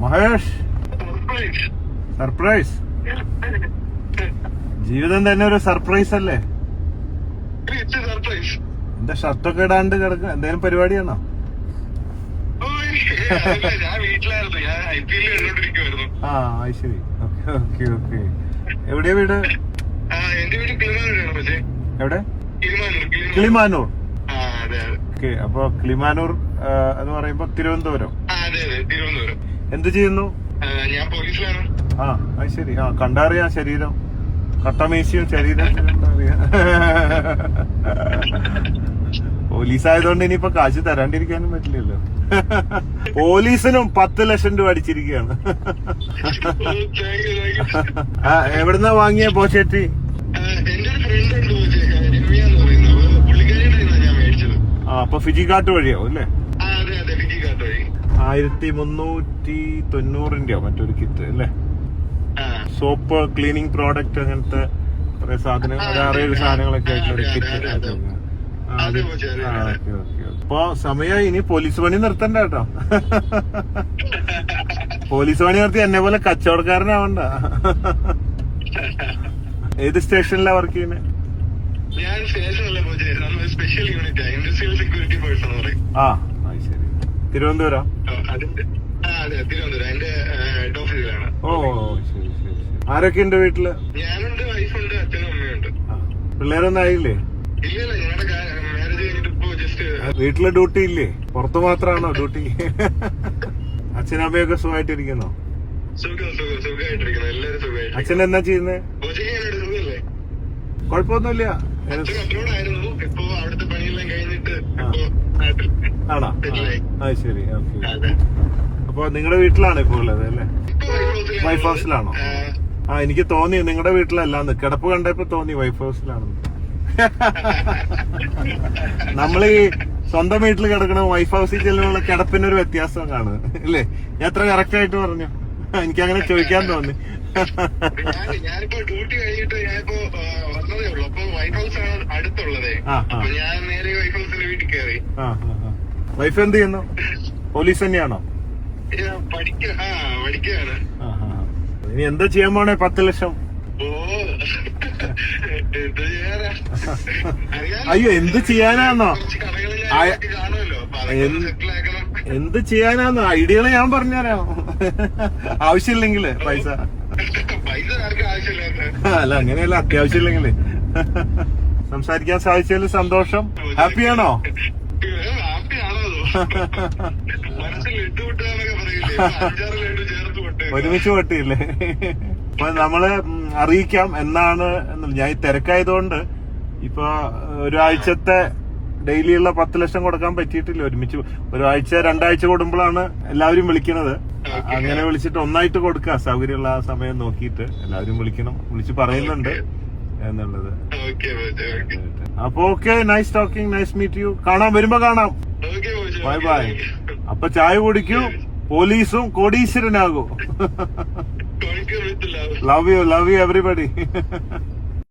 Mahesh, surprise. ജീവിതം തന്നെ ഒരു സർപ്രൈസ് അല്ലേ? എന്താ ഷർട്ടൊക്കെ ഇടാണ്ട് കിടക്കുക? എന്തേലും പരിപാടിയാണോ? ആ ശരി. Okay okay. എവിടെയാ വീട്? എവിടെ? കിളിമാനൂർ. ഓക്കെ. അപ്പൊ കിളിമാനൂർ എന്ന് പറയുമ്പോ തിരുവനന്തപുരം. എന്ത് ചെയ്യുന്നു? ഞാൻ പോലീസിലാണ്. അത് ശരി. കണ്ടറിയാം ശരീരം, കട്ടമേശിയും ശരീരം കണ്ടറിയാം. പോലീസായതുകൊണ്ട് ഇനിയിപ്പോ കാശ് തരാണ്ടിരിക്കാനും പറ്റില്ലല്ലോ. പോലീസിനും 10 ലക്ഷം രൂപ അടിച്ചിരിക്കുകയാണ്. എവിടുന്നാ വാങ്ങിയ പോച്ചേറ്റി? എന്റെ ഒരു ഫ്രണ്ട് ഉണ്ട് രമ്യ എന്ന് പറയുന്നത്, പുള്ളിക്കാരിയുടെ ഞാൻ മേടിച്ചത്. അപ്പൊ ഫിജി കാട്ട് വഴിയാവും അല്ലേ? അതെ അതെ, ഫിജി കാട്ട് വഴി. 1390 മറ്റൊരു കിറ്റ് അല്ലേ? സോപ്പ്, ക്ലീനിങ് പ്രോഡക്റ്റ്, അങ്ങനത്തെ കുറെ സാധനങ്ങൾ, 6-7 സാധനങ്ങളൊക്കെ ആയിട്ടുള്ള കിറ്റ്. അപ്പൊ സമയം ഇനി പോലീസ് പണി നിർത്തണ്ട കേട്ടോ. പോലീസ് പണി നിർത്തി എന്നെ പോലെ കച്ചവടക്കാരനാവണ്ട. ഏത് സ്റ്റേഷനിലാ വർക്ക് ചെയ്യുന്നത്? ഞാൻ സ്റ്റേഷനല്ല, special unit industrial security person പറയും. ശരി. തിരുവനന്തപുരം? അതെ, തിരുവനന്തപുരം. എന്റെ ഹെഡ് ഓഫീസിലാണ്. ശരി ശരി. ആരൊക്കെ ഉണ്ട് വീട്ടില്? ഞാനുണ്ട്, വൈഫുണ്ട്, അച്ഛനും അമ്മയുണ്ട്. പിള്ളേരൊന്നും ആയില്ലേ? ഇല്ലല്ല, ഞങ്ങളുടെ മാരേജ് കഴിഞ്ഞിട്ട് ഇപ്പോ ജസ്റ്റ്. വീട്ടില് ഡ്യൂട്ടി ഇല്ലേ? പുറത്തു മാത്രമാണോ ഡ്യൂട്ടി? അച്ഛനമ്മയൊക്കെ സുഖമായിട്ടിരിക്കുന്നോ? സുഖമായിട്ടിരിക്കുന്നു, എല്ലാവരും സുഖമായിട്ട്. അച്ഛൻ എന്നാ ചെയ്യുന്നേ? സുഖല്ലേ? കുഴപ്പമൊന്നുമില്ല. അബ്രോഡായിരുന്നു, ഇപ്പൊ അവിടുത്തെ പണിയെല്ലാം കഴിഞ്ഞിട്ട് ആണോ? ശരി. ഓക്കെ. അപ്പൊ നിങ്ങളുടെ വീട്ടിലാണ് ഇപ്പൊ ഉള്ളത് അല്ലേ? വൈഫ് ഹൗസിലാണോ? എനിക്ക് തോന്നി നിങ്ങളുടെ വീട്ടിലല്ലാന്ന്. കിടപ്പ് കണ്ടപ്പോ തോന്നി വൈഫ് ഹൗസിലാണെന്ന്. നമ്മളീ സ്വന്തം വീട്ടിൽ കിടക്കണ വൈഫ് ഹൗസിൽ ചെല്ലുമ്പോൾ കിടപ്പിനൊരു വ്യത്യാസം കാണുക ഇല്ലേ? ഞാൻ എത്ര കറക്റ്റ് ആയിട്ട് പറഞ്ഞു? എനിക്ക് അങ്ങനെ ചോദിക്കാൻ തോന്നി. ഞാനിപ്പോ ഡ്യൂട്ടി കഴിഞ്ഞിട്ട് ഞാനിപ്പോ വന്നതേ ഉള്ളൂ. അപ്പൊ വൈഫ് ഹൗസ് ആണ് അടുത്തുള്ളതേ. ഞാൻ നേരെ വൈഫ് ഹൗസിന്റെ വീട്ടിൽ കയറി. വൈഫ് എന്ത് ചെയ്യുന്നു? പോലീസ് തന്നെയാണോ? പഠിക്കുകയാണ്. ഇനി എന്താ ചെയ്യാൻ പോണേ 10 ലക്ഷം? അയ്യോ, എന്ത് ചെയ്യാനാന്നോ? എന്ത് ചെയ്യാനാന്നോ? ഐഡിയകള് ഞാൻ പറഞ്ഞുതരാം. ആവശ്യമില്ലെങ്കില് പൈസ. അല്ല, അങ്ങനെയല്ല, അത്യാവശ്യമില്ലെങ്കില്. സംസാരിക്കാൻ സാധിച്ചതിൽ സന്തോഷം. ഹാപ്പിയാണോ? ഒരുമിച്ച് പൊട്ടിയില്ലേ? അപ്പൊ നമ്മള് അറിയിക്കാം എന്നാണ്. ഞാൻ തിരക്കായതുകൊണ്ട് ഇപ്പൊ ഒരാഴ്ചത്തെ ഡെയിലിയുള്ള 10 ലക്ഷം കൊടുക്കാൻ പറ്റിയിട്ടില്ല. ഒരുമിച്ച് ഒരാഴ്ച 2 ആഴ്ച കൂടുമ്പോഴാണ് എല്ലാവരും വിളിക്കണത്. അങ്ങനെ വിളിച്ചിട്ട് ഒന്നായിട്ട് കൊടുക്കുക, സൗകര്യമുള്ള ആ സമയം നോക്കിയിട്ട്. എല്ലാവരും വിളിച്ച് പറയുന്നുണ്ട് എന്നുള്ളത്. അപ്പൊ okay, nice talking, nice meet you. കാണാം, വരുമ്പോ കാണാം. Bye bye. അപ്പൊ ചായ കുടിക്കൂ, പോലീസും കോടീശ്വരനാകൂ. Love you everybody.